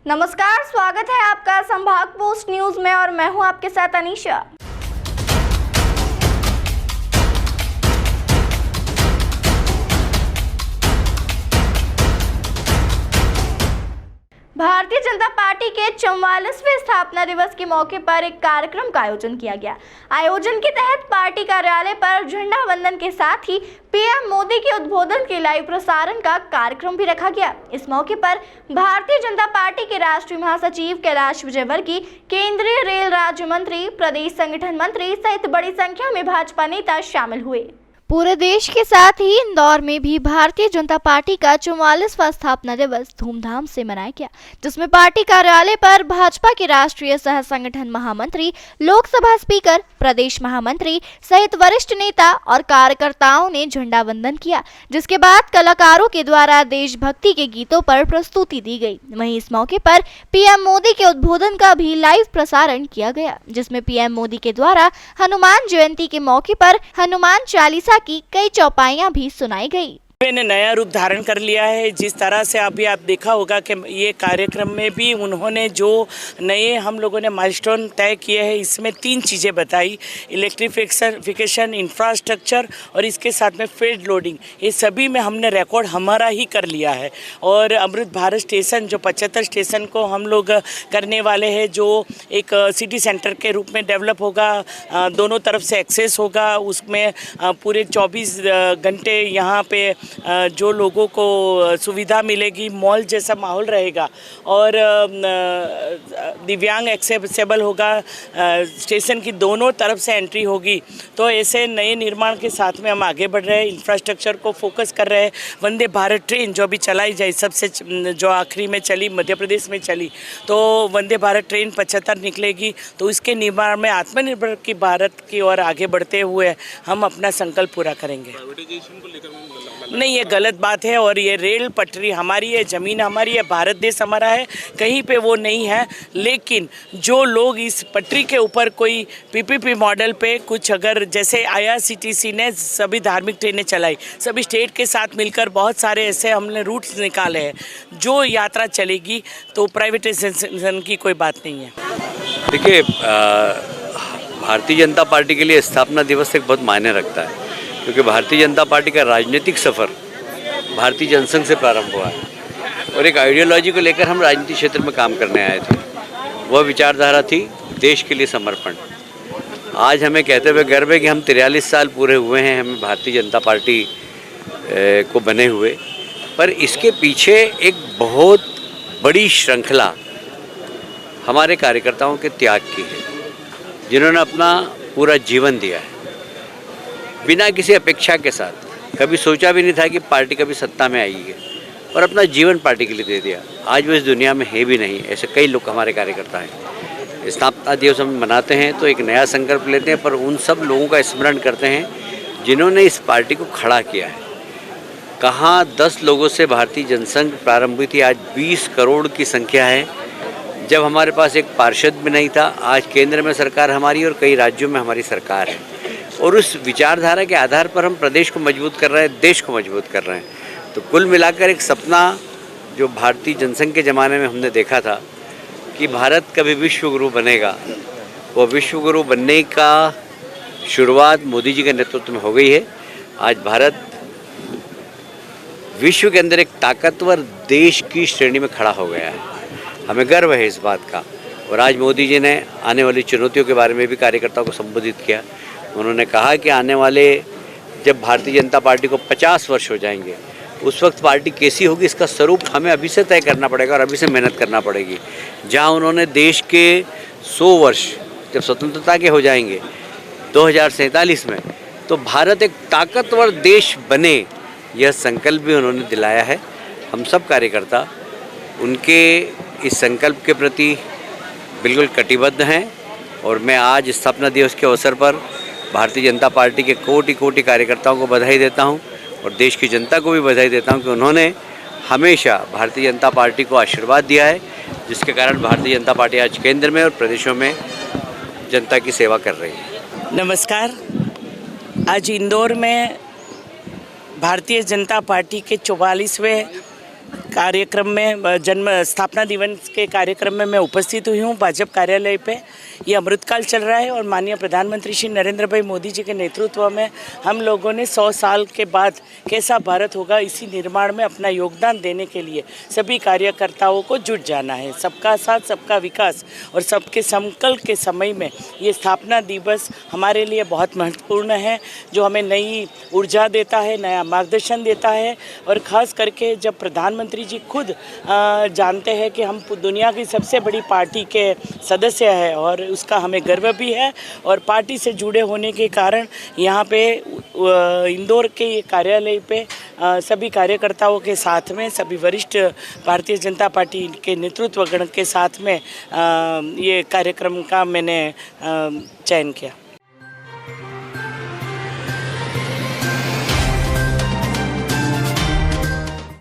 नमस्कार, स्वागत है आपका संभाग पोस्ट न्यूज में और मैं हूं आपके साथ अनीशा। भारतीय जनता पार्टी के 44वें स्थापना दिवस के मौके पर एक कार्यक्रम का आयोजन किया गया। आयोजन के तहत पार्टी कार्यालय पर झंडा वंदन के साथ ही पीएम मोदी के उद्बोधन के लाइव प्रसारण का कार्यक्रम भी रखा गया। इस मौके पर भारतीय जनता पार्टी के राष्ट्रीय महासचिव कैलाश विजयवर्गीय, केंद्रीय रेल राज्य मंत्री, प्रदेश संगठन मंत्री सहित बड़ी संख्या में भाजपा नेता शामिल हुए। पूरे देश के साथ ही इंदौर में भी भारतीय जनता पार्टी का 44वां स्थापना दिवस धूमधाम से मनाया गया, जिसमें पार्टी कार्यालय पर भाजपा के राष्ट्रीय सह संगठन महामंत्री, लोकसभा स्पीकर, प्रदेश महामंत्री सहित वरिष्ठ नेता और कार्यकर्ताओं ने झंडा वंदन किया, जिसके बाद कलाकारों के द्वारा देशभक्ति के गीतों पर प्रस्तुति दी गई। वहीं इस मौके पर पीएम मोदी के उद्बोधन का भी लाइव प्रसारण किया गया, जिसमें पीएम मोदी के द्वारा हनुमान जयंती के मौके पर हनुमान चालीसा की कई चौपाइयां भी सुनाई गई। ने नया रूप धारण कर लिया है। जिस तरह से अभी आप देखा होगा कि ये कार्यक्रम में भी उन्होंने जो नए हम लोगों ने माइलस्टोन तय किए हैं, इसमें 3 चीज़ें बताई: इलेक्ट्रिफिकेशन, इंफ्रास्ट्रक्चर और इसके साथ में फील्ड लोडिंग। ये सभी में हमने रिकॉर्ड हमारा ही कर लिया है। और अमृत भारत स्टेशन जो 75 स्टेशन को हम लोग करने वाले हैं, जो एक सिटी सेंटर के रूप में डेवलप होगा, दोनों तरफ से एक्सेस होगा, उसमें पूरे 24 घंटे यहाँ पे जो लोगों को सुविधा मिलेगी, मॉल जैसा माहौल रहेगा और दिव्यांग एक्सेसिबल होगा, स्टेशन की दोनों तरफ से एंट्री होगी। तो ऐसे नए निर्माण के साथ में हम आगे बढ़ रहे हैं, इंफ्रास्ट्रक्चर को फोकस कर रहे हैं। वंदे भारत ट्रेन जो अभी चलाई जाए, सबसे जो आखिरी में चली, मध्य प्रदेश में चली, तो वंदे भारत ट्रेन 75 निकलेगी। तो इसके निर्माण में आत्मनिर्भर की भारत की ओर आगे बढ़ते हुए हम अपना संकल्प पूरा करेंगे। नहीं, ये गलत बात है और ये रेल पटरी हमारी है, ज़मीन हमारी है, भारत देश हमारा है, कहीं पे वो नहीं है। लेकिन जो लोग इस पटरी के ऊपर कोई पीपीपी मॉडल पे कुछ, अगर जैसे आईआरसीटीसी ने सभी धार्मिक ट्रेनें चलाई, सभी स्टेट के साथ मिलकर बहुत सारे ऐसे हमने रूट्स निकाले हैं, जो यात्रा चलेगी, तो प्राइवेटाइजेशन की कोई बात नहीं है। देखिए, भारतीय जनता पार्टी के लिए स्थापना दिवस एक बहुत मायने रखता है, क्योंकि भारतीय जनता पार्टी का राजनीतिक सफ़र भारतीय जनसंघ से प्रारंभ हुआ है और एक आइडियोलॉजी को लेकर हम राजनीतिक क्षेत्र में काम करने आए थे। वह विचारधारा थी देश के लिए समर्पण। आज हमें कहते हुए गर्व है कि हम 43 साल पूरे हुए हैं हमें भारतीय जनता पार्टी को बने हुए, पर इसके पीछे एक बहुत बड़ी श्रृंखला हमारे कार्यकर्ताओं के त्याग की है, जिन्होंने अपना पूरा जीवन दिया है बिना किसी अपेक्षा के साथ। कभी सोचा भी नहीं था कि पार्टी कभी सत्ता में आएगी और अपना जीवन पार्टी के लिए दे दिया। आज वो इस दुनिया में है भी नहीं, ऐसे कई लोग हमारे कार्यकर्ता हैं। स्थापना दिवस हम मनाते हैं तो एक नया संकल्प लेते हैं, पर उन सब लोगों का स्मरण करते हैं जिन्होंने इस पार्टी को खड़ा किया है। कहाँ 10 लोगों से भारतीय जनसंघ प्रारंभ हुई थी, आज 20 करोड़ की संख्या है। जब हमारे पास एक पार्षद भी नहीं था, आज केंद्र में सरकार हमारी और कई राज्यों में हमारी सरकार है, और उस विचारधारा के आधार पर हम प्रदेश को मजबूत कर रहे हैं, देश को मजबूत कर रहे हैं। तो कुल मिलाकर एक सपना जो भारतीय जनसंघ के ज़माने में हमने देखा था कि भारत कभी विश्व गुरु बनेगा, वो विश्व गुरु बनने का शुरुआत मोदी जी के नेतृत्व में हो गई है। आज भारत विश्व के अंदर एक ताकतवर देश की श्रेणी में खड़ा हो गया है। हमें गर्व है इस बात का। और आज मोदी जी ने आने वाली चुनौतियों के बारे में भी कार्यकर्ताओं को संबोधित किया। उन्होंने कहा कि आने वाले जब भारतीय जनता पार्टी को 50 वर्ष हो जाएंगे, उस वक्त पार्टी कैसी होगी, इसका स्वरूप हमें अभी से तय करना पड़ेगा और अभी से मेहनत करना पड़ेगी। जहां उन्होंने देश के 100 वर्ष जब स्वतंत्रता के हो जाएंगे 2047 में, तो भारत एक ताकतवर देश बने, यह संकल्प भी उन्होंने दिलाया है। हम सब कार्यकर्ता उनके इस संकल्प के प्रति बिल्कुल कटिबद्ध हैं और मैं आज स्थापना दिवस के अवसर पर भारतीय जनता पार्टी के कोटि कोटि कार्यकर्ताओं को बधाई देता हूं और देश की जनता को भी बधाई देता हूं कि उन्होंने हमेशा भारतीय जनता पार्टी को आशीर्वाद दिया है, जिसके कारण भारतीय जनता पार्टी आज केंद्र में और प्रदेशों में जनता की सेवा कर रही है। नमस्कार। आज इंदौर में भारतीय जनता पार्टी के 44वें कार्यक्रम में जन्म स्थापना दिवस के कार्यक्रम में मैं उपस्थित हुई हूँ भाजपा कार्यालय पे। ये अमृतकाल चल रहा है और माननीय प्रधानमंत्री श्री नरेंद्र भाई मोदी जी के नेतृत्व में हम लोगों ने 100 साल के बाद कैसा भारत होगा इसी निर्माण में अपना योगदान देने के लिए सभी कार्यकर्ताओं को जुट जाना है। सबका साथ सबका विकास और सबके संकल्प के समय में ये स्थापना दिवस हमारे लिए बहुत महत्वपूर्ण है, जो हमें नई ऊर्जा देता है, नया मार्गदर्शन देता है। और ख़ास करके जब प्रधानमंत्री जी खुद जानते हैं कि हम दुनिया की सबसे बड़ी पार्टी के सदस्य हैं और उसका हमें गर्व भी है, और पार्टी से जुड़े होने के कारण यहाँ पे इंदौर के ये कार्यालय पे सभी कार्यकर्ताओं के साथ में सभी वरिष्ठ भारतीय जनता पार्टी के नेतृत्व गण के साथ में ये कार्यक्रम का मैंने चयन किया।